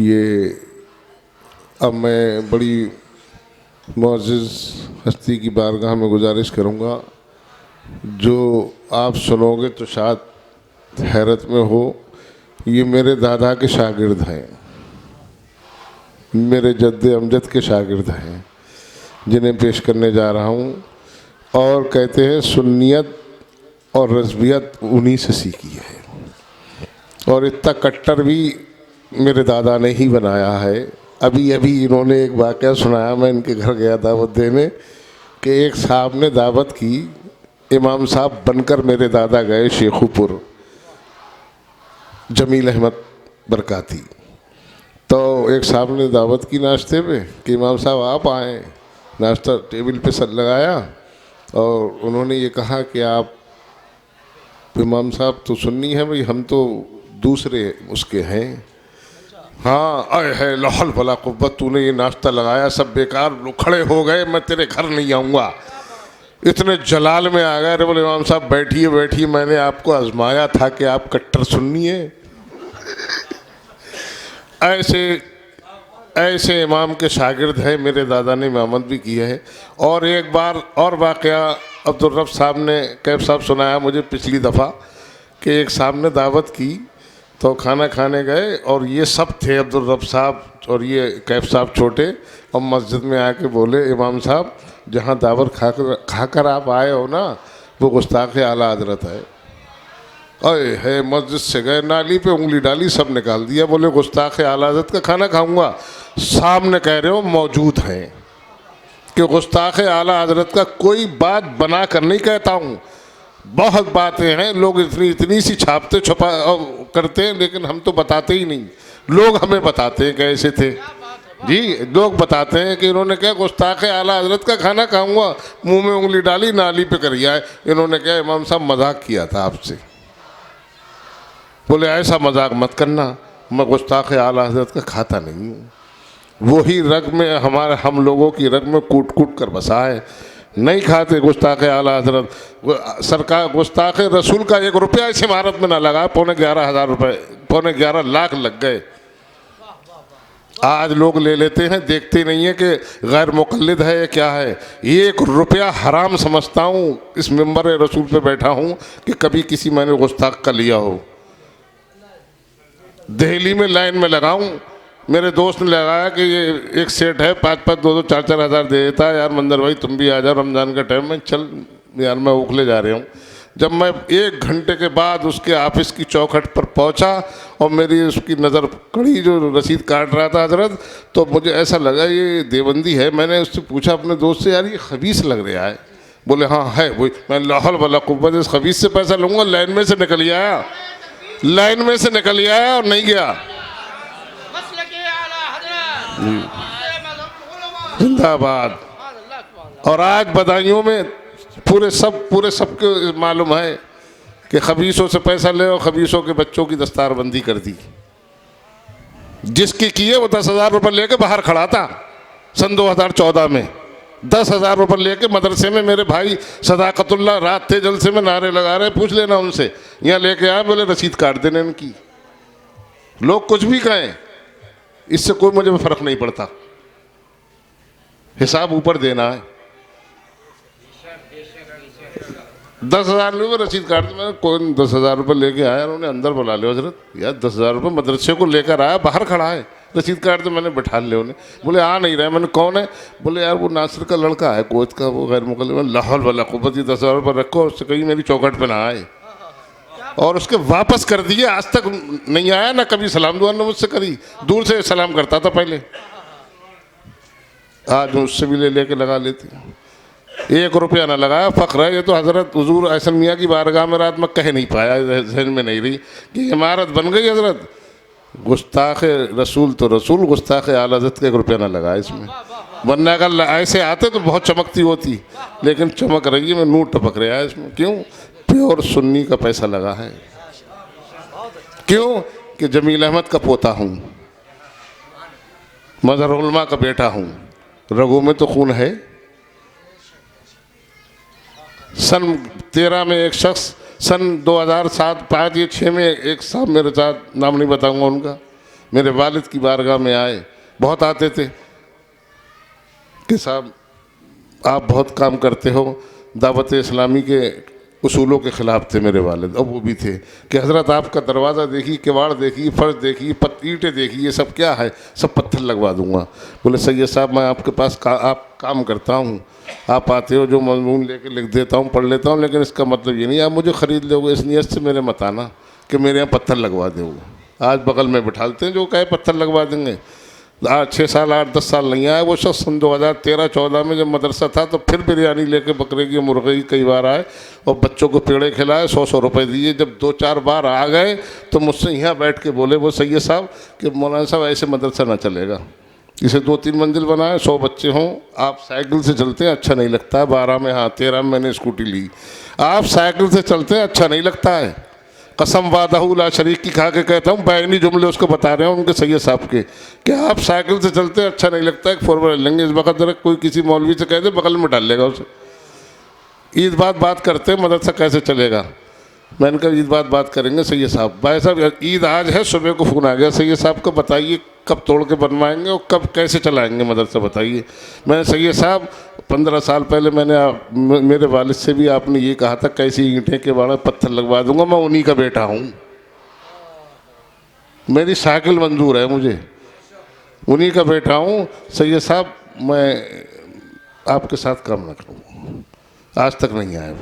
ये अब मैं बड़ी मुअज़्ज़िज़ हस्ती की बारगाह में गुजारिश करूँगा, जो आप सुनोगे तो शायद हैरत में हो। ये मेरे दादा के शागिर्द हैं, मेरे जद्दे अमजद के शागिर्द हैं, जिन्हें पेश करने जा रहा हूँ। और कहते हैं सुन्नियत और रज़वियत उन्हीं से सीखी है, और इतना कट्टर भी मेरे दादा ने ही बनाया है। अभी अभी इन्होंने एक वाक़या सुनाया, मैं इनके घर गया दावत देने, कि एक साहब ने दावत की, इमाम साहब बनकर मेरे दादा गए शेखुपुर, जमील अहमद बरकाती। तो एक साहब ने दावत की नाश्ते पे कि इमाम साहब आप आएँ। नाश्ता टेबल पे सर लगाया और उन्होंने ये कहा कि आप इमाम साहब तो सुन्नी हैं भाई, हम तो दूसरे उसके हैं। हाँ अय है लाहौल भला कुव्वत, तूने ये नाश्ता लगाया सब बेकार, लोग खड़े हो गए, मैं तेरे घर नहीं आऊँगा। इतने जलाल में आ गए। अरे बोले इमाम साहब बैठिए बैठिए, मैंने आपको आजमाया था कि आप कट्टर सुन्नी हैं। ऐसे ऐसे इमाम के शागिर्द हैं, मेरे दादा ने इमामत भी की है। और एक बार और वाक़या अब्दुल रब साहब ने, कैफ साहब सुनाया मुझे पिछली दफ़ा, कि एक साहब ने दावत की तो खाना खाने गए और ये सब थे, अब्दुल रब साहब और ये कैफ साहब छोटे, और मस्जिद में आके बोले इमाम साहब जहाँ दावत खाकर आप आए हो ना, वो गुस्ताख आला हज़रत है। अरे है मस्जिद से गए, नाली पे उंगली डाली, सब निकाल दिया। बोले गुस्ताख आला हज़रत का खाना खाऊंगा। सामने कह रहे हो मौजूद हैं कि गुस्ताख आला हज़रत का कोई बात बना कर नहीं कहता हूँ, बहुत बातें हैं, लोग इतनी सी छापते छुपा करते हैं, लेकिन हम तो बताते ही नहीं। लोग हमें बताते हैं कैसे थे जी, लोग बताते हैं कि इन्होंने क्या गुस्ताख आला हज़रत का खाना खाऊंगा, मुंह में उंगली डाली, नाली पे कर आए। इन्होंने क्या इमाम साहब मजाक किया था आपसे। बोले ऐसा मजाक मत करना, मैं गुस्ताख आला हज़रत का खाता नहीं हूँ। वही रग में हमारे, हम लोगों की रग में कूट कूट कर बसा है, नहीं खाते गुस्ताख आला हज़रत। सरकार गुस्ताख रसूल का 1 रुपया इस इमारत में ना लगा, 11,500 रुपये, 11.5 लाख लग गए। आज लोग ले लेते हैं, देखते नहीं है कि गैर मुक़ल्लिद है या क्या है। 1 रुपया हराम समझता हूँ, इस मिंबर रसूल पे बैठा हूँ, कि कभी किसी मैंने गुस्ताख का लिया हो। दिल्ली में लाइन में लगाऊं, मेरे दोस्त ने लगाया कि ये एक सेट है 5-5, 2-2, 4-4 हज़ार दे देता है। यार मंदर भाई तुम भी आ जाओ रमज़ान का टाइम में, चल यार मैं उखले जा रहा हूँ। जब मैं 1 घंटे के बाद उसके ऑफिस की चौखट पर पहुँचा और मेरी उसकी नज़र कड़ी, जो रसीद काट रहा था हज़रत, तो मुझे ऐसा लगा ये देवबंदी है। मैंने उससे पूछा अपने दोस्त से, यार ये खबीस लग रहा है। बोले हाँ है वही। मैं लाहौल वला कुव्वत, इस खबीस से पैसा लूँगा। लाइन में से निकल आया, लाइन में से निकल आया और नहीं गया। जिंदाबाद। और आज बदायूं में पूरे सब के मालूम है कि खबीसों से पैसा ले और खबीसों के बच्चों की दस्तारबंदी कर दी। जिसकी की है वो 10,000 रुपये लेके बाहर खड़ा था सन 2014 में। 10,000 रुपये लेके मदरसे में मेरे भाई सदाकतुल्लाह रात थे जलसे में नारे लगा रहे, पूछ लेना उनसे। यहाँ लेके आए, बोले रसीद काट देने इनकी। लोग कुछ भी कहें, इससे कोई मुझे फर्क नहीं पड़ता, हिसाब ऊपर देना है। 10,000 रुपये रसीद काट दी। मैंने कोई 10,000 रुपये लेके आया, उन्होंने अंदर बुला लिया हज़रत। यार 10,000 रुपये मदरसे को लेकर आया, बाहर खड़ा है, रसीद काट दे। मैंने बैठा लिया उन्हें। बोले आ नहीं रहे। मैंने कौन है? बोले यार वो नासिर का लड़का है कोच का, वो गैर मुक़ल्लिद। लाहौल वाला कुव्वत, 10,000 रुपये रखो, उससे कहीं मेरी चौखट पर ना आए। और उसके वापस कर दिए। आज तक नहीं आया, ना कभी सलाम दुआ ने मुझसे करी, दूर से सलाम करता था पहले, आज मुझसे भी लेके लगा लेते। 1 रुपया ना लगाया। फ़ख्र है ये तो हज़रत हुज़ूर अहसन मियाँ की बारगाह में रात में कह नहीं पाया, जहन में नहीं रही कि इमारत बन गई हज़रत। गुस्ताख रसूल तो रसूल, गुस्ताख आला हज़रत का 1 रुपया ना लगा इसमें, वरना अगर ऐसे आते तो बहुत चमकती होती, लेकिन चमक रही है, मैं नूर टपक रहा है इसमें। क्यों? प्योर सुन्नी का पैसा लगा है। क्यों? कि जमील अहमद का पोता हूँ, मज़हर उलमा का बेटा हूँ, रगों में तो खून है। सन 13 में एक शख्स, सन 2007, 5 या 6 में एक साहब मेरे साथ, नाम नहीं बताऊंगा उनका, मेरे वालिद की बारगाह में आए, बहुत आते थे कि साहब आप बहुत काम करते हो, दावत इस्लामी के उसूलों के ख़िलाफ़ थे मेरे वालिद। अब वो भी थे कि हज़रत आपका दरवाज़ा देखिए, किवाड़ देखिए, फ़र्श देखिए, ईंटें देखिए, ये सब क्या है, सब पत्थर लगवा दूंगा। बोले सैयद साहब मैं आपके पास आप काम करता हूँ, आप आते हो, जो मजमून लेके लिख देता हूँ, पढ़ लेता हूँ, लेकिन इसका मतलब ये नहीं आप मुझे ख़रीद लोगे। इस नीयत से मेरे मत आना कि मेरे यहाँ पत्थर लगवा दोगे। आज बगल में बिठालते हैं जो कहे पत्थर लगवा देंगे। 6 साल 8-10 साल नहीं आया वो शख्स। सन 2013-14 में जब मदरसा था तो फिर बिरयानी लेके, बकरे की, मुर्गे की कई बार आए और बच्चों को पेड़े खिलाए, 100-100 रुपये दिए। जब 2-4 बार आ गए तो मुझसे यहाँ बैठ के बोले वो सैयद साहब कि मौलाना साहब ऐसे मदरसा ना चलेगा, इसे 2-3 मंजिल बनाए, 100 बच्चे हों, आप साइकिल से चलते हैं अच्छा नहीं लगता है। 12 में, हाँ 13 में मैंने स्कूटी ली, आप साइकिल से चलते हैं अच्छा नहीं लगता है। कसम वादहू ला शरीक की खा के कहता हूँ, बैनी जुमले उसको बता रहे हैं उनके सैयद साहब के, कि आप साइकिल से चलते अच्छा नहीं लगता है, एक 4 व्हीलर लेंगे। इस वक्त जरा कोई किसी मौलवी से कह दे बगल में डाल लेगा उसे। ईद बात करते हैं मदरसा कैसे चलेगा। मैंने कहा ईद बात करेंगे सैयद साहब। भाई साहब ईद आज है, सुबह को फ़ोन आ गया सैयद साहब को, बताइए कब तोड़ के बनवाएंगे और कब कैसे चलाएंगे मदरसा बताइए। मैंने सैयद साहब 15 साल पहले मैंने मेरे वालिद से भी आपने ये कहा था कैसी ईंटें के बारे पत्थर लगवा दूंगा, मैं उन्हीं का बेटा हूँ, मेरी साइकिल मंजूर है मुझे, उन्हीं का बेटा हूँ। सैयद साहब मैं आपके साथ काम न करूँगा। आज तक नहीं आया।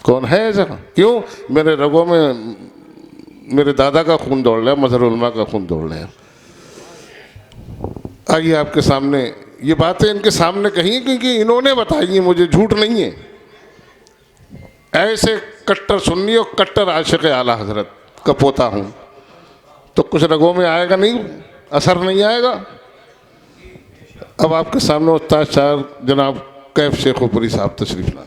कौन है ऐसा? क्यों? मेरे रगों में मेरे दादा का खून दौड़ रहा है, मजहर उलमा का खून दौड़ रहा है। आइए आपके सामने ये बातें इनके सामने कही क्योंकि इन्होंने बताई है, मुझे, झूठ नहीं है। ऐसे कट्टर सुन्नी और कट्टर आशिक़ आला हजरत का पोता हूँ तो कुछ रगों में आएगा नहीं, असर नहीं आएगा। अब आपके सामने उस्ताद शाह जनाब कैफ शेखोपुरी साहब तशरीफ ला।